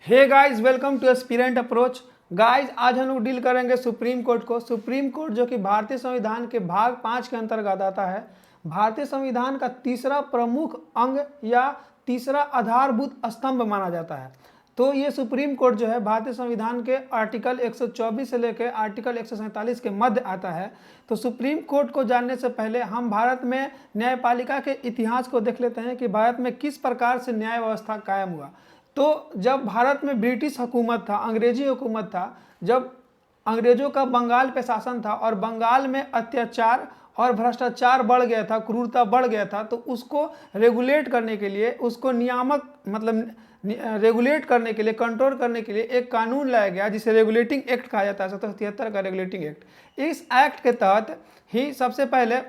Hey guys, welcome to aspirant approach. Guys, आज हम लोग डील करेंगे सुप्रीम कोर्ट को। सुप्रीम कोर्ट जो कि भारतीय संविधान के भाग 5 के अंतर्गत आता है। भारतीय संविधान का तीसरा प्रमुख अंग या तीसरा आधारभूत स्तंभ माना जाता है। तो ये सुप्रीम कोर्ट जो है भारतीय संविधान के आर्टिकल 124 से लेकर आर्टिकल 147 के मध्य आता है। तो सुप्रीम कोर्ट को जानने से पहले हम भारत में न्यायपालिका के इतिहास को देख लेते हैं कि भारत में किस प्रकार से न्याय व्यवस्था कायम हुआ। तो जब भारत में ब्रिटिश हुकूमत था, अंग्रेजी हुकूमत था, जब अंग्रेजों का बंगाल पे शासन था और बंगाल में अत्याचार और भ्रष्टाचार बढ़ गया था, क्रूरता बढ़ गया था, तो उसको रेगुलेट करने के लिए, उसको नियामक मतलब रेगुलेट करने के लिए, कंट्रोल करने के लिए एक कानून लाया गया जिसे रेगुलेटिंग एक्ट कहा जाता है, 1773 का रेगुलेटिंग एक्ट। इस एक्ट के तहत ही सबसे पहले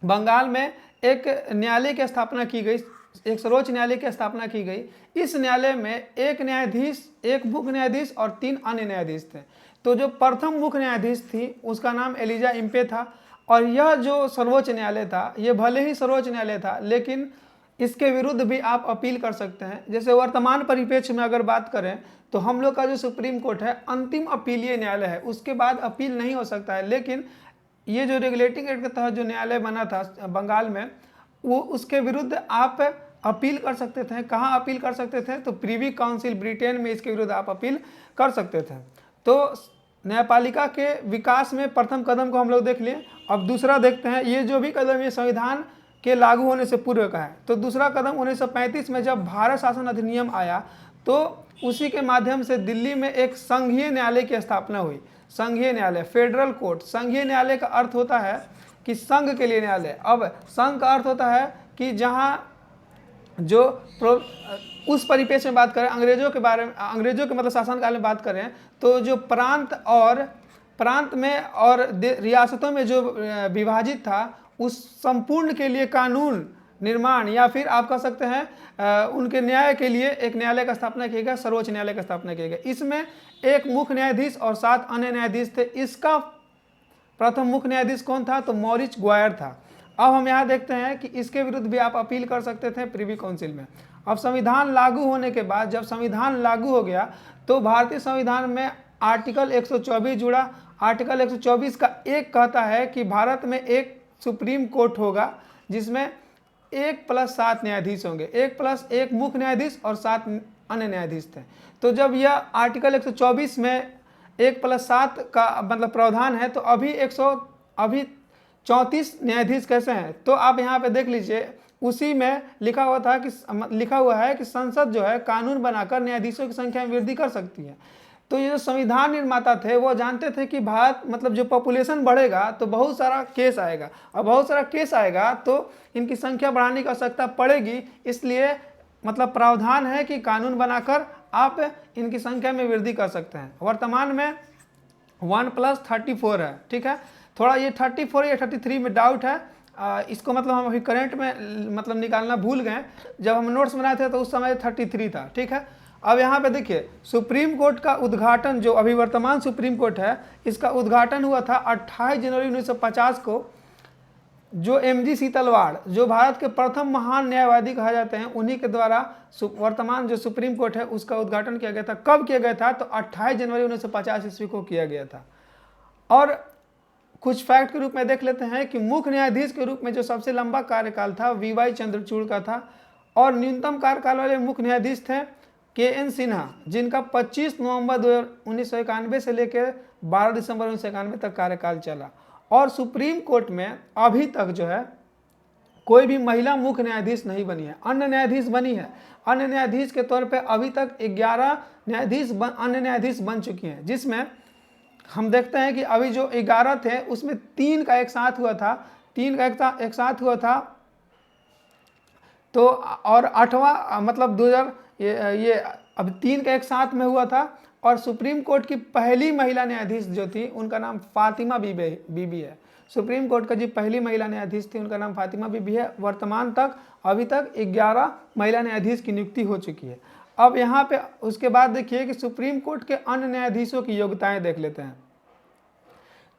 बंगाल में एक न्यायालय की स्थापना की गई, एक सर्वोच्च न्यायालय की स्थापना की गई। इस न्यायालय में एक न्यायाधीश, एक मुख्य न्यायाधीश और 3 अन्य न्यायाधीश थे। तो जो प्रथम मुख्य न्यायाधीश थी उसका नाम एलिजा इम्पे था। और यह जो सर्वोच्च न्यायालय था, ये भले ही सर्वोच्च न्यायालय था, लेकिन इसके विरुद्ध भी आप अपील कर सकते हैं। जैसे वर्तमान परिप्रेक्ष्य में अगर बात करें तो हम लोग का जो सुप्रीम कोर्ट है अंतिम अपीलीय न्यायालय है, उसके बाद अपील नहीं हो सकता है। लेकिन ये जो रेगुलेटिंग एक्ट के तहत जो न्यायालय बना था बंगाल में, वो उसके विरुद्ध आप अपील कर सकते थे। कहाँ अपील कर सकते थे? तो प्रीवी काउंसिल ब्रिटेन में इसके विरुद्ध आप अपील कर सकते थे। तो न्यायपालिका के विकास में प्रथम कदम को हम लोग देख लिए। अब दूसरा देखते हैं। ये जो भी कदम ये संविधान के लागू होने से पूर्व का है। तो दूसरा कदम 1935 में जब भारत शासन अधिनियम आया तो उसी के माध्यम से दिल्ली में एक संघीय न्यायालय की स्थापना हुई। संघीय न्यायालय, फेडरल कोर्ट। संघीय न्यायालय का अर्थ होता है कि संघ के लिए न्यायालय। अब संघ का अर्थ होता है कि जहाँ जो उस परिप्रेक्ष्य में बात करें, अंग्रेजों के बारे में, अंग्रेजों के मतलब शासनकाल में बात करें, तो जो प्रांत में और रियासतों में जो विभाजित था, उस संपूर्ण के लिए कानून निर्माण या फिर आप कह सकते हैं उनके न्याय के लिए एक न्यायालय का स्थापना किया गया, सर्वोच्च न्यायालय का स्थापना किया गया। इसमें एक मुख्य न्यायाधीश और 7 अन्य न्यायाधीश थे। इसका प्रथम मुख्य न्यायाधीश कौन था? तो मॉरिस ग्वायर था। अब हम यहाँ देखते हैं कि इसके विरुद्ध भी आप अपील कर सकते थे प्रीवी काउंसिल में। अब संविधान लागू होने के बाद, जब संविधान लागू हो गया तो भारतीय संविधान में आर्टिकल 124 जुड़ा। आर्टिकल 124 का एक कहता है कि भारत में एक सुप्रीम कोर्ट होगा जिसमें 1+7 न्यायाधीश होंगे। 1+1 मुख्य न्यायाधीश और 7 अन्य न्यायाधीश थे। तो जब यह आर्टिकल 124 में 1+7 का मतलब प्रावधान है, तो अभी 34 न्यायाधीश कैसे हैं? तो आप यहाँ पे देख लीजिए, उसी में लिखा हुआ है कि संसद जो है कानून बनाकर न्यायाधीशों की संख्या में वृद्धि कर सकती है। तो ये जो संविधान निर्माता थे वो जानते थे कि भारत मतलब जो पॉपुलेशन बढ़ेगा तो बहुत सारा केस आएगा, और बहुत सारा केस आएगा तो इनकी संख्या बढ़ाने की आवश्यकता पड़ेगी। इसलिए मतलब प्रावधान है कि कानून बनाकर आप इनकी संख्या में वृद्धि कर सकते हैं। वर्तमान में 1+34 है, ठीक है। थोड़ा ये 34 या 33 में डाउट है। इसको मतलब हम अभी करंट में मतलब निकालना भूल गए। जब हम नोट्स बनाए थे तो उस समय 33 था, ठीक है। अब यहाँ पे देखिए, सुप्रीम कोर्ट का उद्घाटन, जो अभी वर्तमान सुप्रीम कोर्ट है, इसका उद्घाटन हुआ था 28 जनवरी 1950 को। जो MG सीतलवाड़, जो भारत के प्रथम महान न्यायवादी कहा जाते हैं, उन्हीं के द्वारा वर्तमान जो सुप्रीम कोर्ट है उसका उद्घाटन किया गया था। कब किया गया था? तो 28 जनवरी 1950 ईस्वी को किया गया था। और कुछ फैक्ट के रूप में देख लेते हैं कि मुख्य न्यायाधीश के रूप में जो सबसे लंबा कार्यकाल था VY चंद्रचूड़ का था, और न्यूनतम कार्यकाल वाले मुख्य न्यायाधीश थे KN सिन्हा, जिनका 25 नवंबर 1991 से लेकर 12 दिसंबर 1991 तक कार्यकाल चला। और सुप्रीम कोर्ट में अभी तक जो है कोई भी महिला मुख्य न्यायाधीश नहीं बनी है, अन्य न्यायाधीश बनी है। अन्य न्यायाधीश के तौर पे अभी तक 11 अन्य न्यायाधीश बन चुकी हैं, जिसमें हम देखते हैं कि अभी जो 11 थे उसमें 3 का एक साथ हुआ था, 3 का एक साथ हुआ था। तो और 8वां मतलब 2000 ये अब 3 का एक साथ में हुआ था। और सुप्रीम कोर्ट की पहली महिला न्यायाधीश जो थी उनका नाम फातिमा बीबी है। सुप्रीम कोर्ट का जी पहली महिला न्यायाधीश थी, उनका नाम फातिमा बीबी है। वर्तमान तक अभी तक 11 महिला न्यायाधीश की नियुक्ति हो चुकी है। अब यहाँ पे उसके बाद देखिए कि सुप्रीम कोर्ट के अन्य न्यायाधीशों की योग्यताएं देख लेते हैं।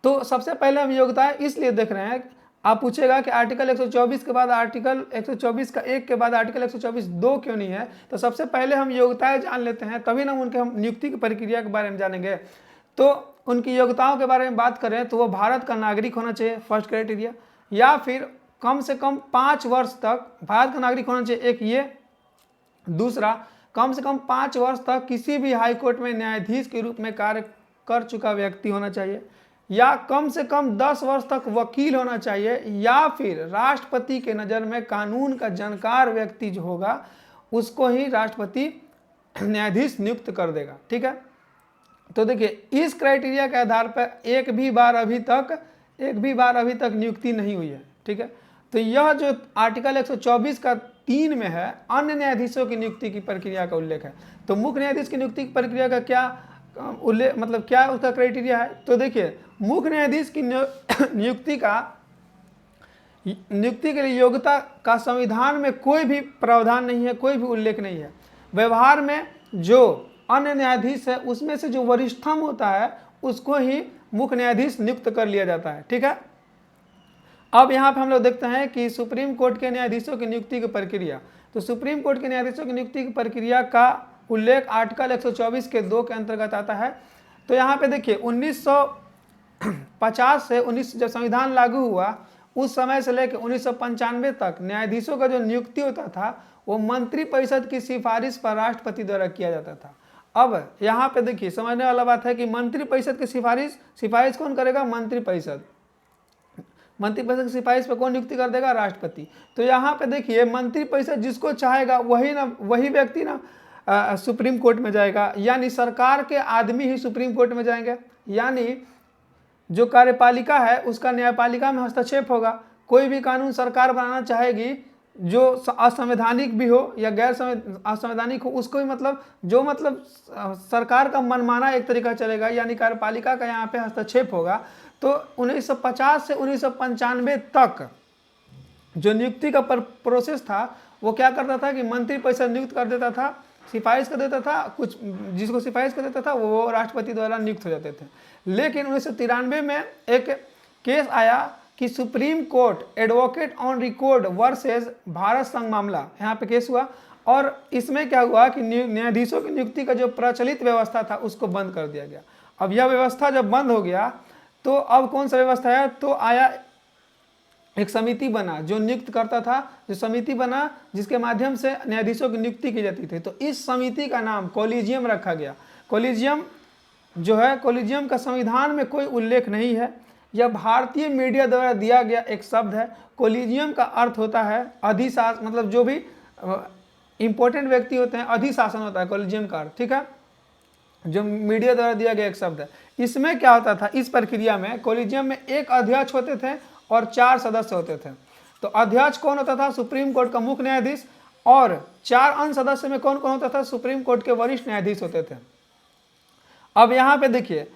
तो सबसे पहले हम योग्यताएं इसलिए देख रहे हैं, आप पूछेगा कि आर्टिकल 124 के बाद आर्टिकल 124 का 1 के बाद आर्टिकल 124 2 क्यों नहीं है? तो सबसे पहले हम योग्यताएं जान लेते हैं, तभी ना उनके हम नियुक्ति की प्रक्रिया के बारे में जानेंगे। तो उनकी योग्यताओं के बारे में बात करें तो वो भारत का नागरिक होना चाहिए, फर्स्ट क्राइटेरिया, या फिर कम से कम 5 वर्ष तक भारत का नागरिक होना चाहिए, एक ये। दूसरा, कम से कम 5 वर्ष तक किसी भी हाई कोर्ट में न्यायाधीश के रूप में कार्य कर चुका व्यक्ति होना चाहिए, या कम से कम 10 वर्ष तक वकील होना चाहिए, या फिर राष्ट्रपति के नज़र में कानून का जानकार व्यक्ति जो होगा उसको ही राष्ट्रपति न्यायाधीश नियुक्त कर देगा। ठीक है, तो देखिए इस क्राइटेरिया के आधार पर एक भी बार अभी तक नियुक्ति नहीं हुई है। ठीक है, तो यह जो आर्टिकल 124 का 3 में है, अन्य न्यायाधीशों की नियुक्ति की प्रक्रिया का उल्लेख है। तो मुख्य न्यायाधीश की नियुक्ति की प्रक्रिया का क्या उल्लेख, मतलब क्या उसका क्राइटेरिया है? तो देखिए मुख्य न्यायाधीश की नियुक्ति के लिए योग्यता का संविधान में कोई भी प्रावधान नहीं है, कोई भी उल्लेख नहीं है। व्यवहार में जो अन्य न्यायाधीश है उसमें से जो वरिष्ठतम होता है उसको ही मुख्य न्यायाधीश नियुक्त कर लिया जाता है। ठीक है, अब यहाँ पे हम लोग देखते हैं कि सुप्रीम कोर्ट के न्यायाधीशों की नियुक्ति की प्रक्रिया। तो सुप्रीम कोर्ट के न्यायाधीशों की नियुक्ति की प्रक्रिया का उल्लेख आर्टिकल 124 के 2 के अंतर्गत आता है। तो यहाँ पे देखिए 1950 से जब संविधान लागू हुआ उस समय से लेकर 1995 तक न्यायाधीशों का जो नियुक्ति होता था वो मंत्रिपरिषद की सिफारिश पर राष्ट्रपति द्वारा किया जाता था। अब यहाँ पे देखिए समझने वाला बात है कि मंत्रिपरिषद की सिफारिश कौन करेगा? मंत्रिपरिषद की सिफारिश पर कौन नियुक्ति कर देगा? राष्ट्रपति। तो यहाँ पे देखिए मंत्रिपरिषद जिसको चाहेगा वही व्यक्ति सुप्रीम कोर्ट में जाएगा, यानी सरकार के आदमी ही सुप्रीम कोर्ट में जाएंगे, यानी जो कार्यपालिका है उसका न्यायपालिका में हस्तक्षेप होगा। कोई भी कानून सरकार बनाना चाहेगी जो असंवैधानिक भी हो या असंवैधानिक हो, उसको भी मतलब सरकार का मनमाना एक तरीका चलेगा, यानी कार्यपालिका का यहाँ पे हस्तक्षेप होगा। तो 1950 से 1995 तक जो नियुक्ति का प्रोसेस था वो क्या करता था कि मंत्रिपरिषद नियुक्त कर देता था, सिफारिश कर देता था, कुछ जिसको सिफारिश कर देता था वो राष्ट्रपति द्वारा नियुक्त हो जाते थे। लेकिन 1993 में एक केस आया कि supreme court advocate on record versus Bharat संघ मामला, यहाँ पे केस हुआ, और इसमें क्या हुआ कि न्यायाधीशों की नियुक्ति का जो प्रचलित व्यवस्था था उसको बंद कर दिया गया। अब यह व्यवस्था जब बंद हो गया तो अब कौन सा व्यवस्था है? तो आया एक समिति बना जो नियुक्त करता था, जो समिति बना जिसके माध्यम से न्यायाधीशों की नियुक्ति की जाती थी। तो इस समिति का नाम कॉलेजियम रखा गया। कॉलेजियम जो है, कॉलेजियम का संविधान में कोई उल्लेख नहीं है, यह भारतीय मीडिया द्वारा दिया गया एक शब्द है। कॉलेजियम का अर्थ होता है अधिशासन, मतलब जो भी इंपॉर्टेंट व्यक्ति होते हैं अधिशासन होता है कॉलेजियम का अर्थ। ठीक है, जो मीडिया द्वारा दिया गया एक शब्द है। इसमें क्या होता था, इस प्रक्रिया में कॉलेजियम में एक अध्यक्ष होते थे और 4 सदस्य होते थे। तो अध्यक्ष कौन होता था? सुप्रीम कोर्ट का मुख्य न्यायाधीश, और 4 अन्य सदस्य में कौन कौन होता था? सुप्रीम कोर्ट के वरिष्ठ न्यायाधीश होते थे। अब यहाँ पे देखिए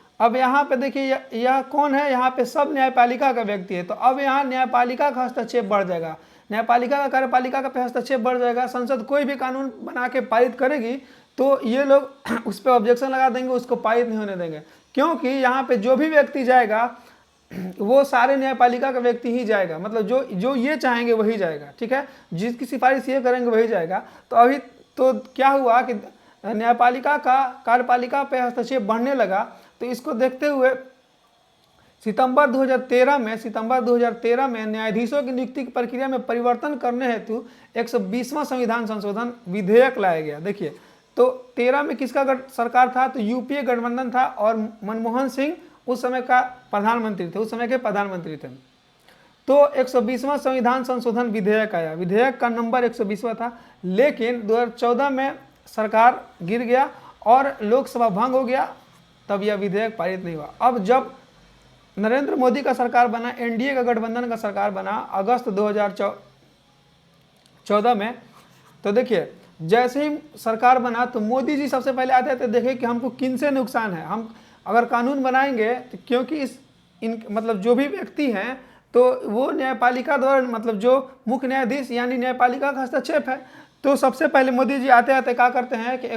यह कौन है? यहाँ पे सब न्यायपालिका का व्यक्ति है। तो अब यहाँ न्यायपालिका का हस्तक्षेप बढ़ जाएगा, न्यायपालिका का कार्यपालिका का हस्तक्षेप बढ़ जाएगा। संसद कोई भी कानून बना के पारित करेगी तो ये लोग उस पर ऑब्जेक्शन लगा देंगे, उसको पारित नहीं होने देंगे, क्योंकि यहाँ पे जो भी व्यक्ति जाएगा वो सारे न्यायपालिका का व्यक्ति ही जाएगा, मतलब जो ये चाहेंगे वही जाएगा। ठीक है, जिसकी सिफारिश ये करेंगे वही जाएगा। तो अभी तो क्या हुआ कि न्यायपालिका का कार्यपालिका पे हस्तक्षेप बढ़ने लगा। तो इसको देखते हुए सितंबर 2013 में न्यायाधीशों की नियुक्ति की प्रक्रिया में परिवर्तन करने हेतु 120वां संविधान संशोधन विधेयक लाया गया। देखिए, तो 13 में किसका सरकार था? तो यूपीए गठबंधन था और मनमोहन सिंह उस समय के प्रधानमंत्री थे। तो 120वां संविधान संशोधन विधेयक आया, विधेयक का नंबर 120वां था। लेकिन 2014 में सरकार गिर गया और लोकसभा भंग हो गया, तब यह विधेयक पारित नहीं हुआ। अब जब नरेंद्र मोदी का सरकार बना, एनडीए का गठबंधन का सरकार बना अगस्त 2014 में, तो देखिए जैसे ही सरकार बना तो मोदी जी सबसे पहले आते थे देखे कि हमको किन से नुकसान है, हम अगर कानून बनाएंगे तो क्योंकि मतलब जो भी व्यक्ति हैं तो वो न्यायपालिका द्वारा, मतलब जो मुख्य न्यायाधीश यानी न्यायपालिका का हस्तक्षेप है। तो सबसे पहले मोदी जी आते आते क्या करते हैं कि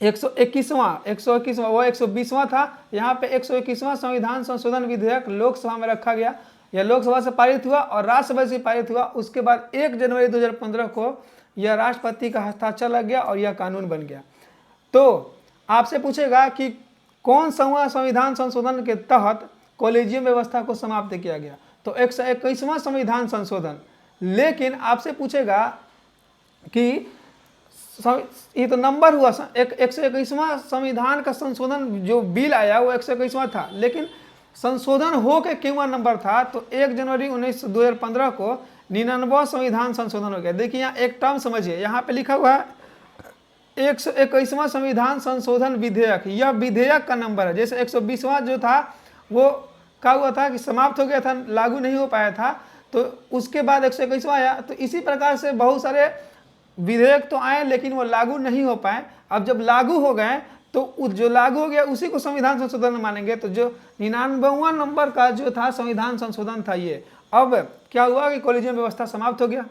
121वां वो 120वां था। यहाँ पे 121वां संविधान संशोधन विधेयक लोकसभा में रखा गया। यह लोकसभा से पारित हुआ और राज्यसभा से पारित हुआ। उसके बाद 1 जनवरी 2015 को यह राष्ट्रपति का हस्ताक्षर लग गया और यह कानून बन गया। तो आपसे पूछेगा कि कौन सा संविधान संशोधन के तहत कॉलेजियम व्यवस्था को समाप्त किया गया, तो 121वां संविधान संशोधन। लेकिन आपसे पूछेगा कि ये तो नंबर हुआ 121वां संविधान का संशोधन जो बिल आया वो 121वां था, लेकिन संशोधन हो के क्यों नंबर था, तो 1 जनवरी 2015 को 99वां संविधान संशोधन हो गया। देखिए यहाँ एक टर्म समझिए, यहाँ पे लिखा हुआ है 121वां संविधान संशोधन विधेयक। यह विधेयक का नंबर है। जैसे 120वां जो था वो क्या हुआ था कि समाप्त हो गया था, लागू नहीं हो पाया था, तो उसके बाद 121वां आया। तो इसी प्रकार से बहुत सारे विधेयक तो आए लेकिन वो लागू नहीं हो पाए। अब जब लागू हो गए तो जो लागू हो गया उसी को संविधान संशोधन मानेंगे। तो जो 99वां नंबर का जो था संविधान संशोधन था ये। अब क्या हुआ कि कॉलेजियम व्यवस्था समाप्त हो गया।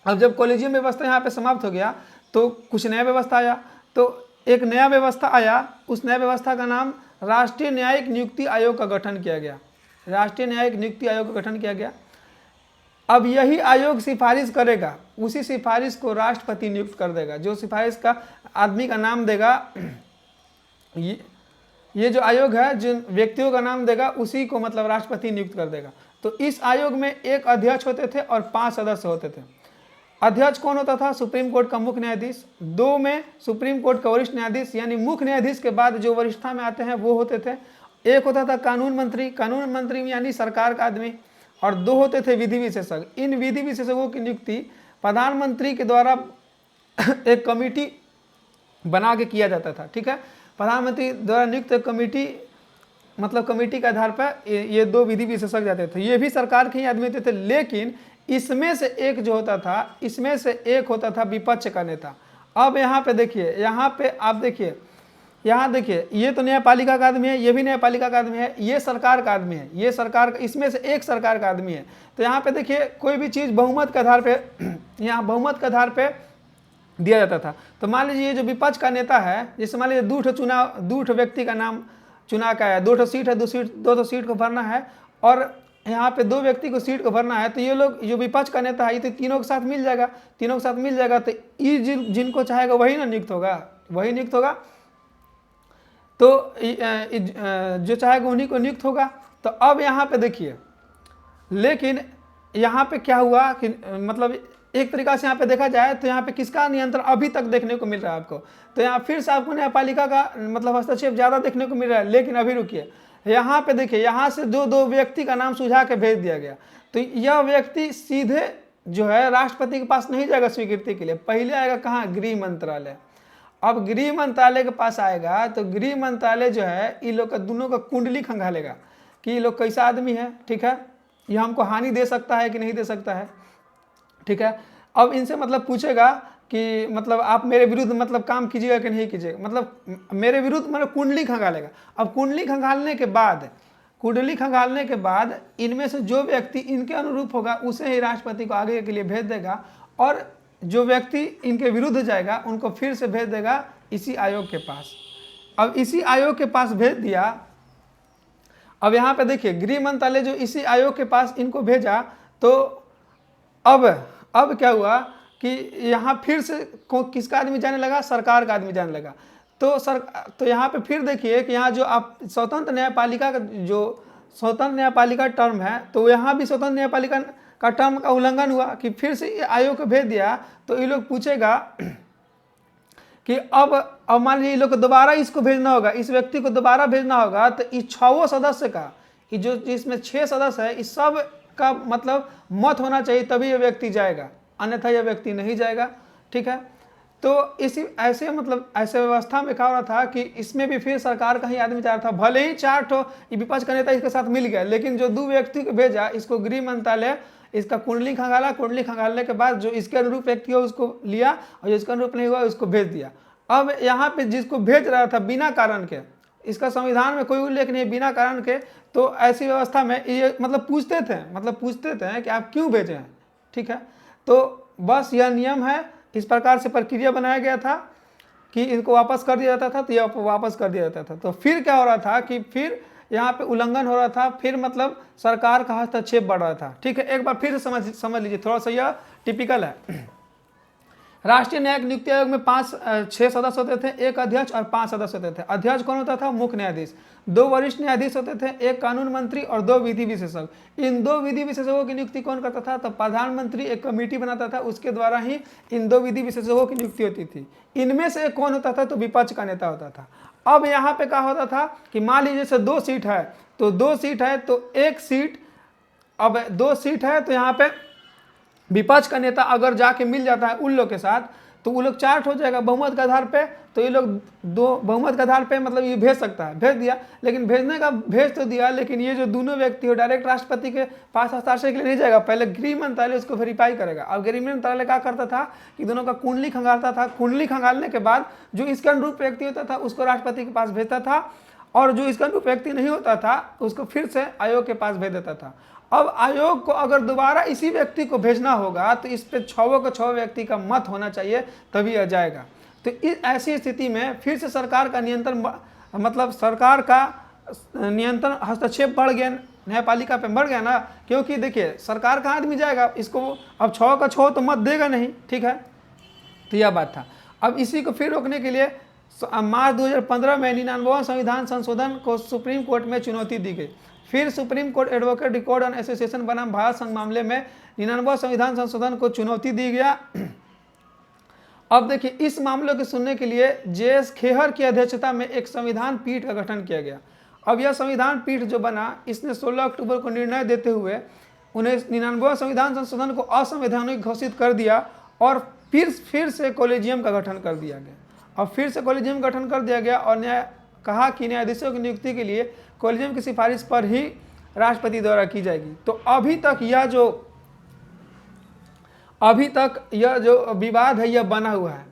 अब जब कॉलेजियम व्यवस्था यहाँ पे समाप्त हो गया तो कुछ नया व्यवस्था आया। तो एक नया व्यवस्था आया, उस नया व्यवस्था का नाम राष्ट्रीय न्यायिक नियुक्ति आयोग का गठन किया गया। राष्ट्रीय न्यायिक नियुक्ति आयोग का गठन किया गया। अब यही आयोग सिफारिश करेगा, उसी सिफारिश को राष्ट्रपति नियुक्त कर देगा। जो सिफारिश का आदमी का नाम देगा, ये जो आयोग है जिन व्यक्तियों का नाम देगा उसी को मतलब राष्ट्रपति नियुक्त कर देगा। तो इस आयोग में एक अध्यक्ष होते थे और 5 सदस्य होते थे। अध्यक्ष कौन होता था? सुप्रीम कोर्ट का मुख्य न्यायाधीश। 2 में सुप्रीम कोर्ट का वरिष्ठ न्यायाधीश, यानी मुख्य न्यायाधीश के बाद जो वरिष्ठता में आते हैं वो होते थे। 1 होता था कानून मंत्री, कानून मंत्री यानी सरकार का आदमी, और 2 होते थे विधि विशेषज्ञ। इन विधि विशेषज्ञों की नियुक्ति प्रधानमंत्री के द्वारा एक कमेटी बना के किया जाता था। ठीक है, प्रधानमंत्री द्वारा नियुक्त कमेटी, मतलब कमेटी के आधार पर ये 2 विधि विशेषज्ञ जाते थे। ये भी सरकार के ही आदमी होते थे, लेकिन इसमें से एक जो होता था, इसमें से एक होता था विपक्ष का नेता। अब यहाँ पे देखिए, यहाँ पे आप देखिए, यहाँ देखिए, ये तो न्यायपालिका का आदमी है, ये भी न्यायपालिका का आदमी है, ये सरकार का आदमी है, ये सरकार, इसमें से एक सरकार का आदमी है। तो यहाँ पे देखिए कोई भी चीज़ बहुमत के आधार पे यहाँ बहुमत के आधार पे दिया जाता था। तो मान लीजिए ये जो विपक्ष का नेता है, जैसे मान लीजिए 2 व्यक्ति का नाम चुना का है, 2 सीट है, 2 सीट को भरना है, और यहाँ पे 2 व्यक्ति को सीट को भरना है। तो ये लोग जो विपक्ष का नेता है ये तो तीनों के साथ मिल जाएगा, तीनों के साथ मिल जाएगा। तो ये जिनको चाहेगा वही ना नियुक्त होगा, वही नियुक्त होगा। तो जो चाहेगा उन्हीं को नियुक्त होगा। तो अब यहाँ पे देखिए, लेकिन यहाँ पे क्या हुआ कि मतलब एक तरीका से यहाँ पे देखा जाए तो यहाँ पे किसका नियंत्रण अभी तक देखने को मिल रहा है आपको। तो यहाँ फिर से आपको न्यायपालिका का मतलब हस्तक्षेप ज़्यादा देखने को मिल रहा है। लेकिन अभी रुकिए, यहाँ पे देखिए, यहाँ से 2 व्यक्ति का नाम सुझा के भेज दिया गया। तो यह व्यक्ति सीधे जो है राष्ट्रपति के पास नहीं जाएगा स्वीकृति के लिए, पहले आएगा कहाँ? गृह मंत्रालय। अब गृह मंत्रालय के पास आएगा तो गृह मंत्रालय जो है इन लोग का दोनों का कुंडली खंगालेगा कि ये लोग कैसा आदमी है। ठीक है, ये हमको हानि दे सकता है कि नहीं दे सकता है। ठीक है, अब इनसे मतलब पूछेगा कि मतलब आप मेरे विरुद्ध मतलब काम कीजिएगा कि नहीं कीजिएगा, मतलब मेरे विरुद्ध मतलब कुंडली खंगालेगा। अब कुंडली खंगालने के बाद इनमें से जो व्यक्ति इनके अनुरूप होगा उसे ही राष्ट्रपति को आगे के लिए भेज देगा, और जो व्यक्ति इनके विरुद्ध जाएगा उनको फिर से भेज देगा इसी आयोग के पास। अब इसी आयोग के पास भेज दिया। अब यहाँ पे देखिए, गृह मंत्रालय जो इसी आयोग के पास इनको भेजा, तो अब क्या हुआ कि यहाँ फिर से किसका आदमी जाने लगा? सरकार का आदमी जाने लगा। तो यहाँ पे फिर देखिए कि यहाँ जो आप स्वतंत्र न्यायपालिका टर्म है, तो यहाँ भी स्वतंत्र न्यायपालिका का टर्म का उल्लंघन हुआ कि फिर से ये आयोग को भेज दिया। तो ये लोग पूछेगा कि अब मान लीजिए ये लोग को दोबारा इसको भेजना होगा, इस व्यक्ति को दोबारा भेजना होगा। तो इस 6 सदस्य का, जो जिसमें 6 सदस्य है, इस सब का मतलब मत होना चाहिए तभी ये व्यक्ति जाएगा, अन्यथा यह व्यक्ति नहीं जाएगा। ठीक है, तो ऐसे व्यवस्था में क्या हो रहा था कि इसमें भी फिर सरकार का ही आदमी चाह रहा था। भले ही 4 विपक्ष का नेता इसके साथ मिल गया, लेकिन जो 2 व्यक्ति को भेजा, इसको गृह मंत्रालय इसका कुंडली खंगाला, कुंडली खंगालने के बाद जो इसके अनुरूप व्यक्ति हो उसको लिया, और जिसका अनुरूप नहीं हुआ उसको भेज दिया। अब यहाँ पे जिसको भेज रहा था बिना कारण के, इसका संविधान में कोई उल्लेख नहीं है बिना कारण के, तो ऐसी व्यवस्था में ये मतलब पूछते थे कि आप क्यों भेजे हैं। ठीक है, तो बस यह नियम है, इस प्रकार से प्रक्रिया बनाया गया था। कि इनको वापस कर दिया जाता था तो ये वापस कर दिया जाता था। तो फिर क्या हो रहा था कि फिर यहाँ पे उल्लंघन हो रहा था, फिर मतलब सरकार का हस्तक्षेप बढ़ रहा था। ठीक है, एक बार फिर से समझ लीजिए, थोड़ा सा यह टिपिकल है। राष्ट्रीय न्यायिक नियुक्ति आयोग में 6 सदस्य होते थे, एक अध्यक्ष और 5 सदस्य होते थे। अध्यक्ष कौन होता था? मुख्य न्यायाधीश। 2 वरिष्ठ न्यायाधीश होते थे, एक कानून मंत्री और 2 विधि विशेषज्ञ। इन 2 विधि विशेषज्ञों की नियुक्ति कौन करता था? तो प्रधानमंत्री एक कमेटी बनाता था, उसके द्वारा ही इन 2 विधि विशेषज्ञों की नियुक्ति होती थी। इनमें से एक कौन होता था? तो विपक्ष का नेता होता था। अब यहाँ पे क्या होता था कि मान लीजिए जैसे 2 सीट है, तो 2 सीट है तो एक सीट, अब 2 सीट है तो यहाँ पे विपक्ष का नेता अगर जाके मिल जाता है उन लोग के साथ तो वो लोग 4 हो जाएगा बहुमत के आधार पे। तो ये लोग 2 बहुमत के आधार पे मतलब ये भेज सकता है, भेज दिया। लेकिन भेज तो दिया, लेकिन ये जो दोनों व्यक्ति हो डायरेक्ट राष्ट्रपति के पास हस्ताक्षर के लिए नहीं जाएगा, पहले गृह मंत्रालय उसको वेरीफाई करेगा। अब गृह मंत्रालय क्या करता था कि दोनों का कुंडली खंगालता था। कुंडली खंगालने के बाद जो इसका अनुरूप व्यक्ति होता था उसको राष्ट्रपति के पास भेजता था, और जो इसका अनुरूप व्यक्ति नहीं होता था उसको फिर से आयोग के पास भेज देता था। अब आयोग को अगर दोबारा इसी व्यक्ति को भेजना होगा तो इस पे 6 व्यक्ति का मत होना चाहिए, तभी आ जाएगा। तो इस ऐसी स्थिति में फिर से सरकार का नियंत्रण, मतलब सरकार का नियंत्रण हस्तक्षेप बढ़ गया, न्यायपालिका पे बढ़ गया ना। क्योंकि देखिए सरकार का आदमी जाएगा, इसको अब 6 तो मत देगा नहीं। ठीक है, तो यह बात था। अब इसी को फिर रोकने के लिए मार्च 2015 में 99वां संविधान संशोधन को सुप्रीम कोर्ट में चुनौती दी गई। फिर supreme court advocate record and association बनाम भारत संघ मामले में 99वां संविधान संशोधन को चुनौती दी गया। अब देखिए इस मामले को सुनने के लिए JS खेहर की अध्यक्षता में एक संविधान पीठ का गठन किया गया। अब यह संविधान पीठ जो बना, इसने 16 अक्टूबर को निर्णय देते हुए उन्हें 99वां संविधान संशोधन को असंवैधानिक घोषित कर दिया और फिर से कॉलेजियम का गठन कर दिया गया। और फिर से कॉलेजियम गठन कर दिया गया और कहा कि न्यायाधीशों की नियुक्ति के लिए कॉलेजियम की सिफारिश पर ही राष्ट्रपति द्वारा की जाएगी। तो अभी तक यह जो विवाद है यह बना हुआ है।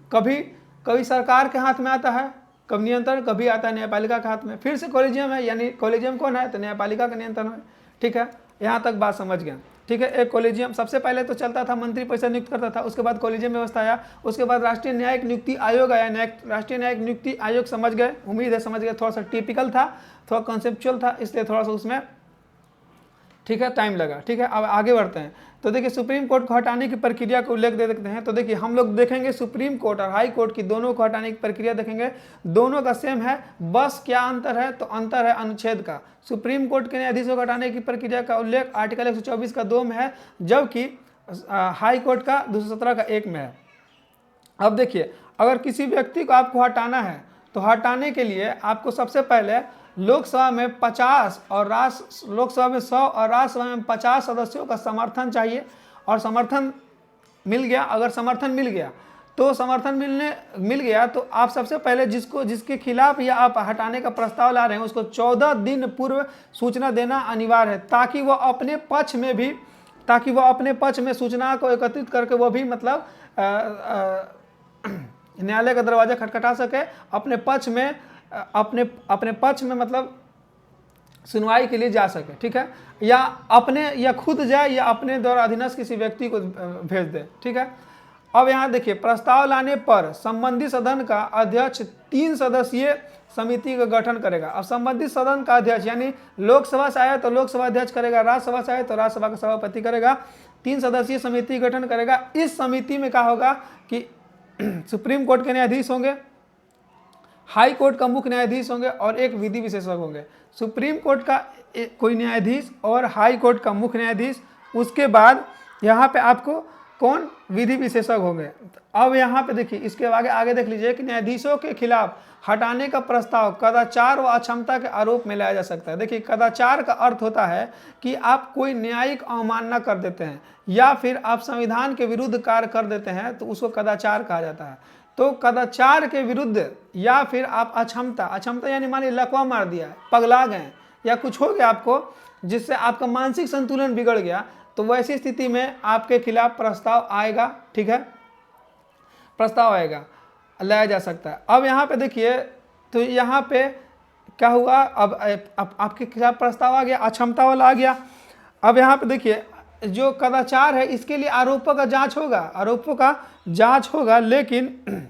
कभी सरकार के हाथ में आता है, कभी नियंत्रण, कभी आता है न्यायपालिका के हाथ में। फिर से कॉलेजियम है, यानी कॉलेजियम कौन है? तो न्यायपालिका का नियंत्रण है। ठीक है, यहाँ तक बात समझ गए। ठीक है, एक कॉलेजियम सबसे पहले तो चलता था, मंत्री परिषद नियुक्त करता था, उसके बाद कॉलेजियम व्यवस्था आया, उसके बाद राष्ट्रीय न्यायिक नियुक्ति आयोग आया। राष्ट्रीय न्यायिक नियुक्ति आयोग समझ गए, उम्मीद है समझ गए। थोड़ा सा टिपिकल था, थोड़ा कॉन्सेप्चुअल था, इसलिए थोड़ा सा उसमें ठीक है टाइम लगा। ठीक है, अब आगे बढ़ते हैं। तो देखिए सुप्रीम कोर्ट को हटाने की प्रक्रिया को उल्लेख दे देते हैं। तो देखिए हम लोग देखेंगे सुप्रीम कोर्ट और हाई कोर्ट की दोनों को हटाने की प्रक्रिया देखेंगे, दोनों का सेम है। बस क्या अंतर है? तो अंतर है अनुच्छेद का। सुप्रीम कोर्ट के न्यायाधीशों को हटाने की प्रक्रिया का उल्लेख आर्टिकल 124 का 2 में है, जबकि हाई कोर्ट का 217 का 1 में है। अब देखिए अगर किसी व्यक्ति को आपको हटाना है तो हटाने के लिए आपको सबसे पहले लोकसभा में 50 और लोकसभा में 100 और राज्यसभा में 50 सदस्यों का समर्थन चाहिए। और समर्थन मिल गया, अगर समर्थन मिल गया तो आप सबसे पहले जिसके खिलाफ या आप हटाने का प्रस्ताव ला रहे हैं उसको 14 दिन पूर्व सूचना देना अनिवार्य है, ताकि वह अपने पक्ष में सूचना को एकत्रित करके वो भी मतलब न्यायालय का दरवाजा खटखटा सके, अपने पक्ष में मतलब सुनवाई के लिए जा सके। ठीक है, या खुद जाए या अपने द्वारा अधीनस्थ किसी व्यक्ति को भेज दे। ठीक है, अब यहाँ देखिए प्रस्ताव लाने पर संबंधित सदन का अध्यक्ष 3 सदस्यीय समिति का गठन करेगा। अब संबंधित सदन का अध्यक्ष यानी लोकसभा से आया तो लोकसभा अध्यक्ष करेगा, राज्यसभा से आया तो राज्यसभा का सभापति करेगा। 3 सदस्यीय समिति गठन करेगा। इस समिति में क्या होगा कि सुप्रीम कोर्ट के न्यायाधीश होंगे, हाई कोर्ट का मुख्य न्यायाधीश होंगे और एक विधि विशेषज्ञ होंगे। सुप्रीम कोर्ट का कोई न्यायाधीश और हाई कोर्ट का मुख्य न्यायाधीश, उसके बाद यहाँ पे आपको कौन? विधि विशेषज्ञ होंगे। अब यहाँ पे देखिए इसके आगे देख लीजिए कि न्यायाधीशों के खिलाफ हटाने का प्रस्ताव कदाचार व अक्षमता के आरोप में लाया जा सकता है। देखिए कदाचार का अर्थ होता है कि आप कोई न्यायिक अवमानना कर देते हैं या फिर आप संविधान के विरुद्ध कार्य कर देते हैं तो उसको कदाचार कहा जाता है। तो कदाचार के विरुद्ध या फिर आप अक्षमता यानी मान लीजिए लकवा मार दिया, पगला गए या कुछ हो गया आपको जिससे आपका मानसिक संतुलन बिगड़ गया, तो वैसी स्थिति में आपके खिलाफ प्रस्ताव आएगा। ठीक है, प्रस्ताव आएगा, लाया जा सकता है। अब यहाँ पे देखिए तो यहाँ पे क्या हुआ, अब आपके खिलाफ प्रस्ताव आ गया, अक्षमता वाला आ गया। अब यहाँ पे देखिए जो कदाचार है इसके लिए आरोपों का जांच होगा, लेकिन